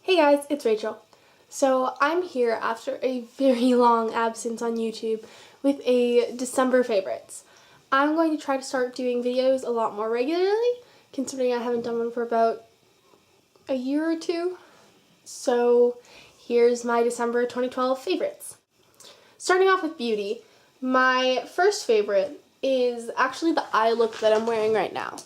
Hey guys, it's Rachel. So I'm here after a very long absence on YouTube with a December favorites. I'm going to try to start doing videos a lot more regularly, considering I haven't done one for about a year or two. So here's my December 2012 favorites. Starting off with beauty, my first favorite is actually the eye look that I'm wearing right now.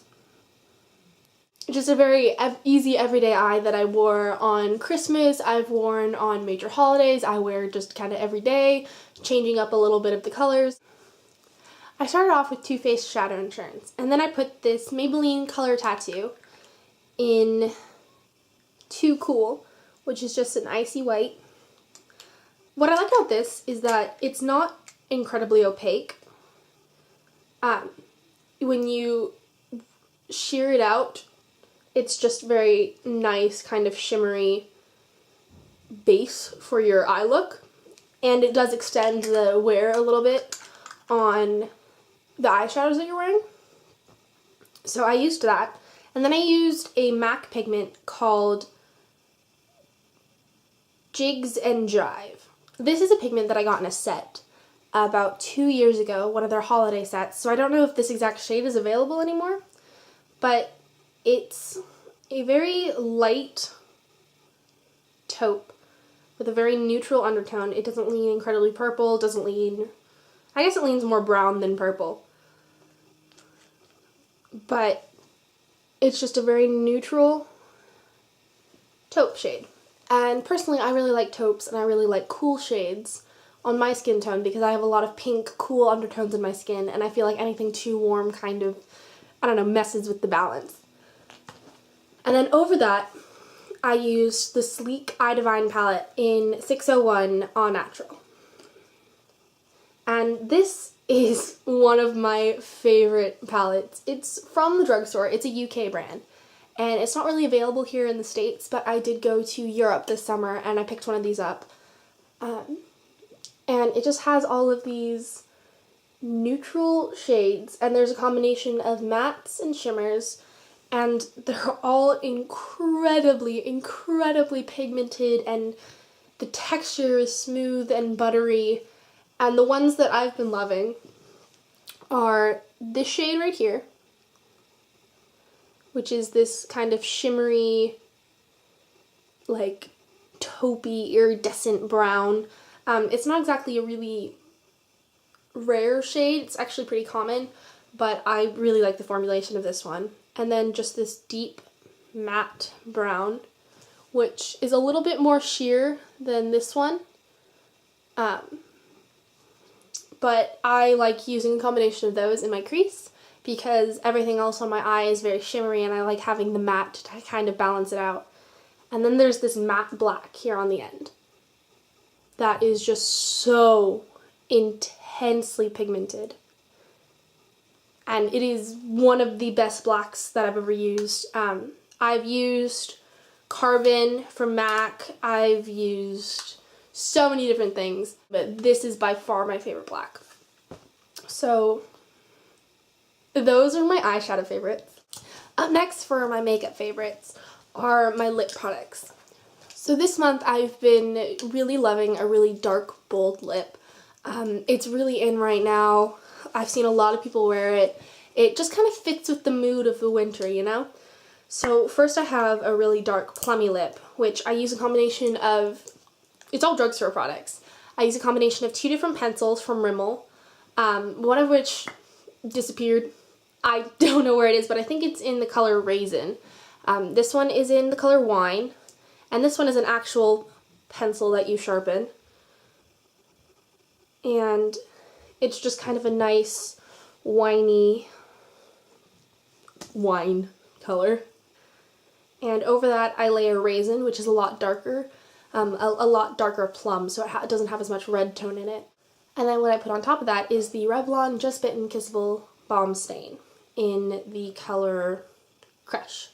Just a very easy everyday eye that I wore on Christmas, I've worn on major holidays, I wear just kind of every day, changing up a little bit of the colors. I started off with Too Faced Shadow Insurance, and then I put this Maybelline Color Tattoo in Too Cool, which is just an icy white. What I like about this is that it's not incredibly opaque. When you shear it out, it's just very nice, kind of shimmery base for your eye look. And it does extend the wear a little bit on the eyeshadows that you're wearing. So I used that. And then I used a MAC pigment called Jigs and Jive. This is a pigment that I got in a set about 2 years ago, one of their holiday sets. So I don't know if this exact shade is available anymore, but it's a very light taupe with a very neutral undertone. It doesn't lean incredibly purple, doesn't lean, I guess it leans more brown than purple. But it's just a very neutral taupe shade. And personally, I really like taupes and I really like cool shades on my skin tone because I have a lot of pink, cool undertones in my skin, and I feel like anything too warm kind of, I don't know, messes with the balance. And then over that, I used the Sleek Eye Divine palette in 601 Au Naturel. And this is one of my favorite palettes. It's from the drugstore. It's a UK brand. And it's not really available here in the States, but I did go to Europe this summer and I picked one of these up. And it just has all of these neutral shades, and there's a combination of mattes and shimmers, and they're all incredibly, incredibly pigmented, and the texture is smooth and buttery. And the ones that I've been loving are this shade right here, which is this kind of shimmery, like taupey, iridescent brown. It's not exactly a really rare shade, it's actually pretty common, but I really like the formulation of this one. And then just this deep matte brown, which is a little bit more sheer than this one. But I like using a combination of those in my crease because everything else on my eye is very shimmery and I like having the matte to kind of balance it out. And then there's this matte black here on the end that is just so intensely pigmented. And it is one of the best blacks that I've ever used. I've used Carbon from MAC. I've used so many different things, but this is by far my favorite black. So those are my eyeshadow favorites. Up next for my makeup favorites are my lip products. So this month I've been really loving a really dark, bold lip. It's really in right now. I've seen a lot of people wear it. It just kind of fits with the mood of the winter, you know? So first I have a really dark plummy lip, which I use a combination of, it's all drugstore products. I use a combination of 2 different pencils from Rimmel, one of which disappeared. I don't know where it is, but I think it's in the color Raisin. This one is in the color Wine, and this one is an actual pencil that you sharpen. And it's just kind of a nice, winey wine color. And over that I lay a Raisin, which is a lot darker, a lot darker plum, so it doesn't have as much red tone in it. And then what I put on top of that is the Revlon Just Bitten Kissable Balm Stain in the color Crush.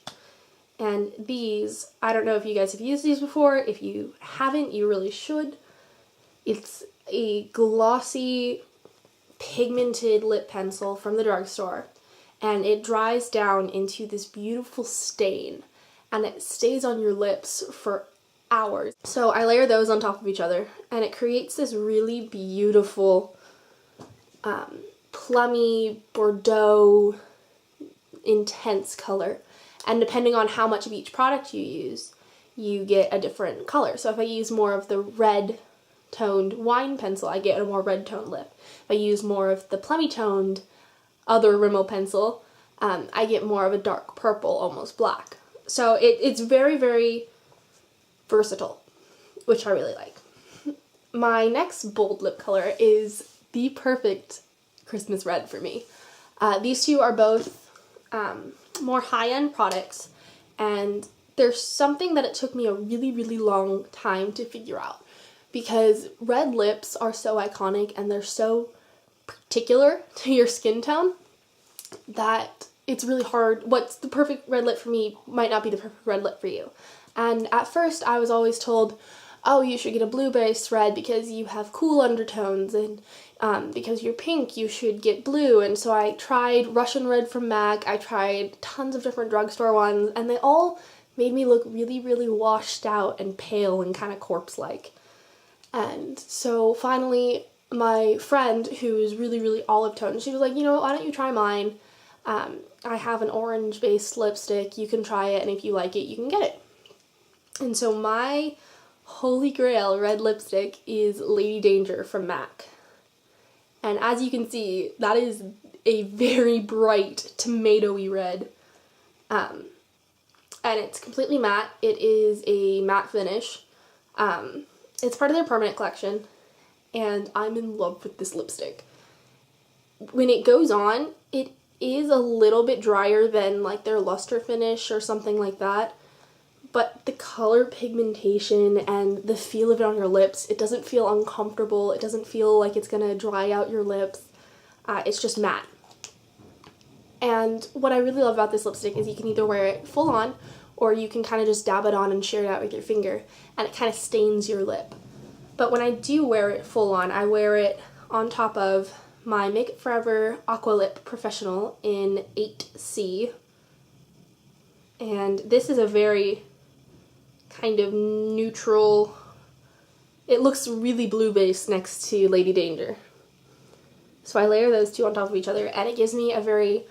And these, I don't know if you guys have used these before. If you haven't, you really should. It's a glossy, pigmented lip pencil from the drugstore, and it dries down into this beautiful stain, and it stays on your lips hours. So I layer those on top of each other, and it creates this really beautiful plummy Bordeaux intense color. And depending on how much of each product you use, you get a different color. So if I use more of the red toned wine pencil, I get a more red toned lip. If I use more of the plummy toned other Rimmel pencil, I get more of a dark purple, almost black. So it's very, very versatile, which I really like. My next bold lip color is the perfect Christmas red for me. These two are both more high-end products, and there's something that it took me a really, really long time to figure out, because red lips are so iconic and they're so particular to your skin tone that it's really hard. What's the perfect red lip for me might not be the perfect red lip for you. And at first I was always told, oh, you should get a blue-based red because you have cool undertones, and because you're pink, you should get blue. And so I tried Russian red from MAC, I tried tons of different drugstore ones, and they all made me look really, really washed out and pale and kind of corpse-like. And so finally, my friend, who is really, really olive toned, she was like, you know, why don't you try mine? I have an orange-based lipstick, you can try it, and if you like it, you can get it. And so my holy grail red lipstick is Lady Danger from MAC. And as you can see, that is a very bright tomatoey red. And it's completely matte. It is a matte finish. It's part of their permanent collection, and I'm in love with this lipstick. When it goes on, it is a little bit drier than like their luster finish or something like that, but the color pigmentation and the feel of it on your lips, it doesn't feel uncomfortable, it doesn't feel like it's gonna dry out your lips, it's just matte. And what I really love about this lipstick is you can either wear it full on, or you can kind of just dab it on and share it out with your finger, and it kind of stains your lip. But when I do wear it full on, I wear it on top of my Makeup Forever Aqua Lip Professional in 8C. And this is a very kind of neutral, it looks really blue-based next to Lady Danger. So I layer those two on top of each other, and it gives me a very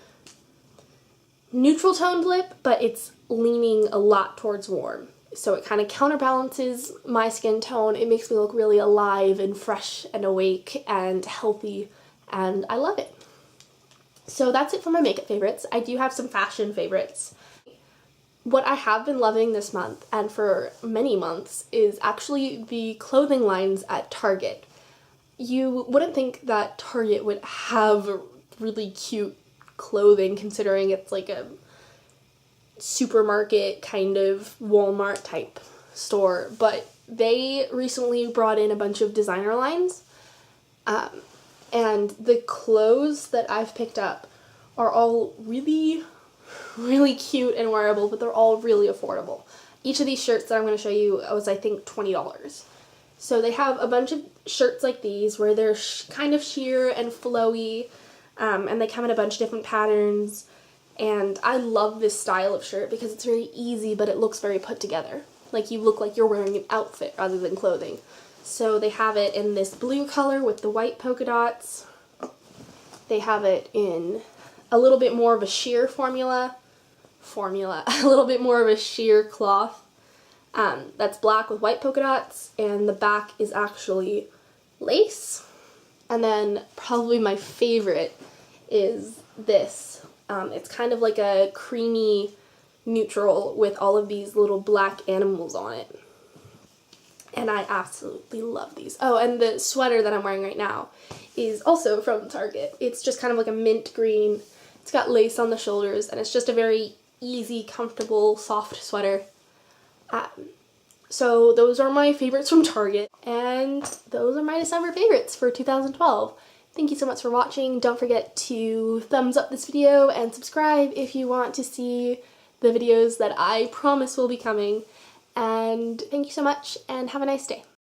neutral toned lip, but it's leaning a lot towards warm. So it kind of counterbalances my skin tone. It makes me look really alive and fresh and awake and healthy, and I love it. So that's it for my makeup favorites. I do have some fashion favorites. What I have been loving this month, and for many months, is actually the clothing lines at Target. You wouldn't think that Target would have really cute clothing, considering it's like a supermarket kind of Walmart type store, but they recently brought in a bunch of designer lines, and the clothes that I've picked up are all really, really cute and wearable, but they're all really affordable. Each of these shirts that I'm going to show you was, I think, $20. So they have a bunch of shirts like these where they're kind of sheer and flowy, and they come in a bunch of different patterns, and I love this style of shirt because it's very easy, but it looks very put together. Like you look like you're wearing an outfit rather than clothing. So they have it in this blue color with the white polka dots. They have it in a little bit more of a sheer a little bit more of a sheer cloth. That's black with white polka dots, and the back is actually lace. And then probably my favorite is this. It's kind of like a creamy neutral with all of these little black animals on it. And I absolutely love these. Oh, and the sweater that I'm wearing right now is also from Target. It's just kind of like a mint green. It's got lace on the shoulders, and it's just a very easy, comfortable, soft sweater. So those are my favorites from Target, and those are my December favorites for 2012. Thank you so much for watching. Don't forget to thumbs up this video and subscribe if you want to see the videos that I promise will be coming. And thank you so much, and have a nice day.